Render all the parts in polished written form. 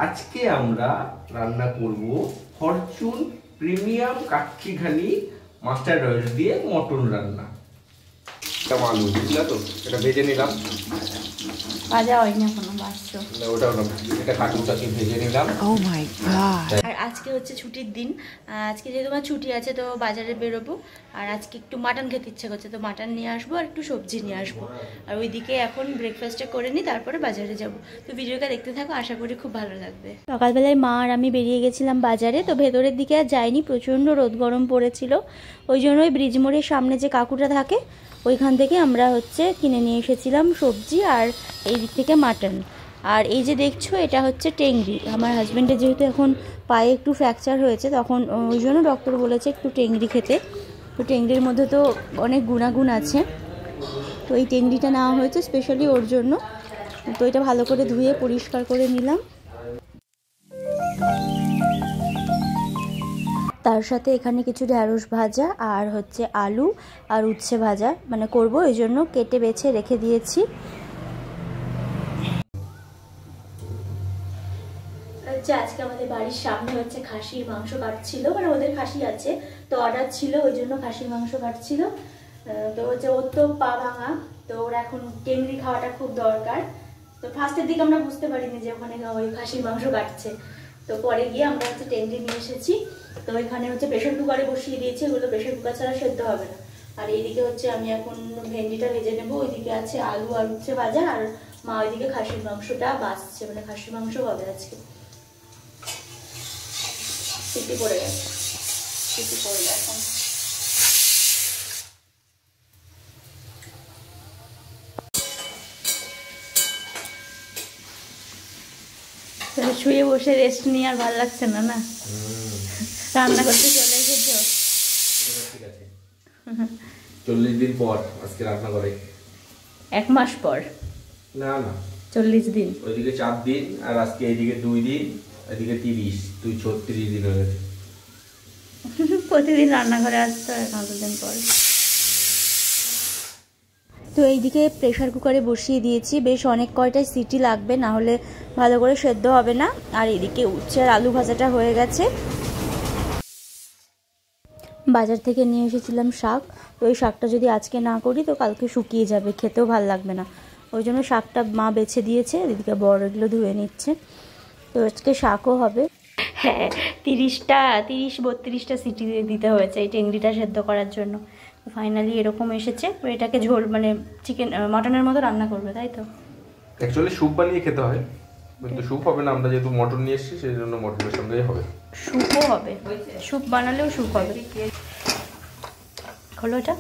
আজকে আমরা রান্না করব Fortune premium kachi ghani mustard oil দিয়ে মটন রান্না। আলু বুঝলা তো, এটা ভেজে নিলাম, ভাজা হয়নি এখনো, বাসছো ওটাও না, এটা কাটুটাকে ভেজে নিলাম। ও মাই গড। আর আজকে হচ্ছে ছুটির দিন, আজকে যেহেতু আমার ছুটি আছে তো বাজারে বেরোবো, আর আজকে একটু মাটন খেতে ইচ্ছে করছে তো মাটন নিয়ে আসবো আর একটু সবজি নিয়ে আসবো, আর ওইদিকে এখন ব্রেকফাস্টটা করে নিই, তারপরে বাজারে যাব। তো ভিডিওটা দেখতে থাকো, আশা করি খুব ভালো লাগবে। সকালবেলায় মা আর আমি বেরিয়ে গেছিলাম বাজারে, তো ভেতরের দিকে আর যাইনি, প্রচণ্ড রোদ গরম পড়েছিল, ওই জন্য ওই ব্রিজ মোড়ের সামনে যে কাকুটা থাকে ওইখান থেকে আমরা হচ্ছে কিনে নিয়ে এসেছিলাম সবজি, আর এই দিক থেকে মাটন। আর এই যে দেখছো এটা হচ্ছে টেংরি, আমার হাজব্যান্ডের যেহেতু এখন পায়ে একটু ফ্র্যাকচার হয়েছে, তখন ওই জন্য ডক্টর বলেছে একটু টেংরি খেতে। তো টেংরির মধ্যে তো অনেক গুণাগুণ আছে, তো এই টেংরিটা নেওয়া হয়েছে স্পেশালি ওর জন্য। তো এটা ভালো করে ধুয়ে পরিষ্কার করে নিলাম, তার সাথে এখানে কিছু ঢ্যাঁড়স ভাজা আর হচ্ছে আলু আর উচ্ছে ভাজা মানে করব, এই জন্য কেটে বেছে রেখে দিয়েছি। আজকে আমাদের বাড়ির সামনে হচ্ছে খাসির মাংস কাটছিল, মানে ওদের খাসি আছে তো অর্ডার ছিল, ওই জন্য খাসির মাংস কাটছিল। তো হচ্ছে ওর তো পা ভাঙা, তো ওর এখন টেংরি খাওয়াটা খুব দরকার। তো ফার্স্টের দিকে আমরা বুঝতে পারিনি যে ওখানে ওই খাসির মাংস কাটছে, তো পরে গিয়ে আমরা হচ্ছে টেংরি নিয়ে এসেছি। তো এখানে হচ্ছে প্রেশার কুকারে বসিয়ে দিয়েছি, ওগুলো প্রেশার কুকার ছাড়া সেদ্ধ হবে না। আর এইদিকে হচ্ছে আমি এখন ভেন্ডিটা ভেজে নেবো, ওইদিকে আছে আলু আর উচ্ছে ভাজা, আর মা ওইদিকে খাসির মাংসটা বাছছে, মানে খাসির মাংস হবে আজকে। সিটি পড়ে গেছে, সিটি পড়ে এখন শুয়ে বসে রেস্ট নিয়ে আর ভালো লাগছে না, না রান্না করতে চলে এসেছো। ঠিক আছে, 40 দিন পর আজকে রান্না করে। 1 মাস পর না না, 40 দিন। ওইদিকে 4 দিন আর আজকে এইদিকে 2 দিন, এদিকে 30, তুই 36 দিন হয়ে গেছে। প্রতিদিন রান্না করে আসতো 15 দিন পর। তো এইদিকে প্রেশার কুকারে বসিয়ে দিয়েছি, বেশ অনেক কয়টাই সিটি লাগবে, না হলে ভালো করে সেদ্ধ হবে না। আর এদিকে উচ্ছে আর আলু ভাজাটা হয়ে গেছে। বাজার থেকে নিয়ে এসেছিলাম শাক, তো ওই শাকটা যদি আজকে না করি তো কালকে শুকিয়ে যাবে, খেতেও ভালো লাগবে না, ওই জন্য শাকটা মা বেছে দিয়েছে। এদিকে বড় এগুলো ধুয়ে নিচ্ছে, তো আজকে শাকও হবে। হ্যাঁ, 30-32টা সিটি দিতে হয়েছে এই টেংরিটা সেদ্ধ করার জন্য। ফাইনালি এরকম এসেছে। এটাকে ঝোল মানে চিকেন মটনের মতো রান্না করবে, তাই তো? অ্যাকচুয়ালি স্যুপ বানিয়ে খেতে হয়, কিন্তু স্যুপ হবে না, আমরা যেহেতু মটন নিয়ে এসেছি সেই জন্য মটনের সঙ্গেই হবে। স্যুপও হবে, স্যুপ বানালেও স্যুপ হবে। খোলো এটা।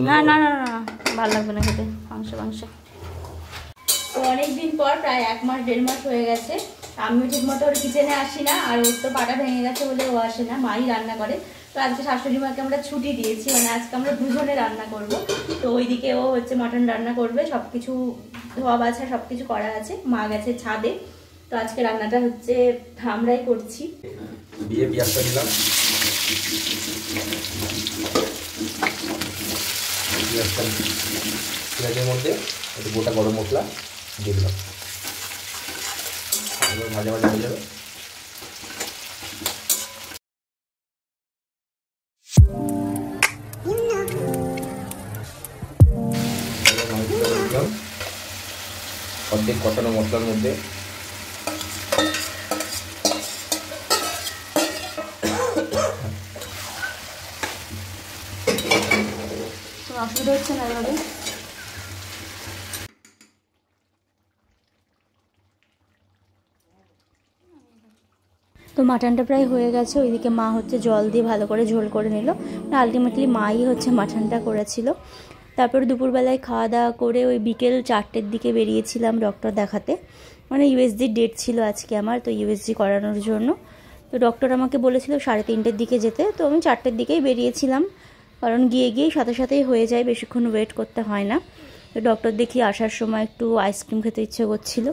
না না না না, ভালো লাগবে না খেতে মাংস। তো অনেকদিন পর, প্রায় 1 মাস 1.5 মাস হয়ে গেছে, আমিও ঠিক মতো ওর কিচেনে আসি না, আর ওর তো পাটা ভেঙে গেছে বলে ও আসে না, মাই রান্না করে। তো আজকে শাশুড়ি মাকে আমরা ছুটি দিয়েছি, মানে আজকে আমরা দুজনে রান্না করব। তো ওইদিকে ও হচ্ছে মাটন রান্না করবে, সব কিছু ধোয়া বাছা সব কিছু করা আছে, মা গেছে ছাদে। তো আজকে রান্নাটা হচ্ছে আমরাই করছি। দিয়ে পেঁয়াজটা দিলাম, পেঁয়াজের মধ্যে একটু গোটা গরম মশলা দিয়ে দিলাম, ভাজা ভাজা হয়ে যাবে। অর্ধেক কষানো মশলার মধ্যে অসুবিধা হচ্ছে না এভাবে। তো মাটনটা প্রায় হয়ে গেছে, ওইদিকে মা হচ্ছে জল দিয়ে ভালো করে ঝোল করে নিল। আলটিমেটলি মাই হচ্ছে মাটনটা করেছিল। তারপর দুপুরবেলায় খাওয়া দাওয়া করে ওই বিকেল 4টের দিকে বেরিয়েছিলাম ডক্টর দেখাতে, মানে ইউএসজি ডেট ছিল আজকে আমার, তো ইউএসজি করানোর জন্য। তো ডক্টর আমাকে বলেছিল 3:30-র দিকে যেতে, তো আমি 4টের দিকেই বেরিয়েছিলাম, কারণ গিয়েই সাথে সাথেই হয়ে যায়, বেশিক্ষণ ওয়েট করতে হয় না। তো ডক্টর দেখি আসার সময় একটু আইসক্রিম খেতে ইচ্ছে করছিল,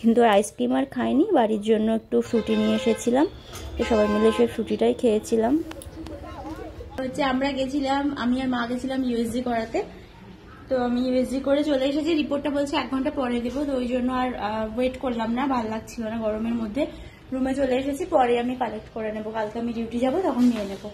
কিন্তু আর আইসক্রিম আর খাইনি, বাড়ির জন্য একটু ফ্রুটি নিয়ে এসেছিলাম, তো সবাই মিলে সেই ফ্রুটিটাই খেয়েছিলাম। হচ্ছে আমরা গেছিলাম, আমি আর মা গেছিলাম ইউএসজি করাতে। তো আমি ইউএসজি করে চলে এসেছি, রিপোর্টটা বলছে 1 ঘন্টা পরে দেবো, তো ওই জন্য আর ওয়েট করলাম না, ভালো লাগছিল না গরমের মধ্যে। রুমে চলে এসেছি, পরে আমি কালেক্ট করে নেবো, কালকে আমি ডিউটি যাবো তখন নিয়ে নেবো।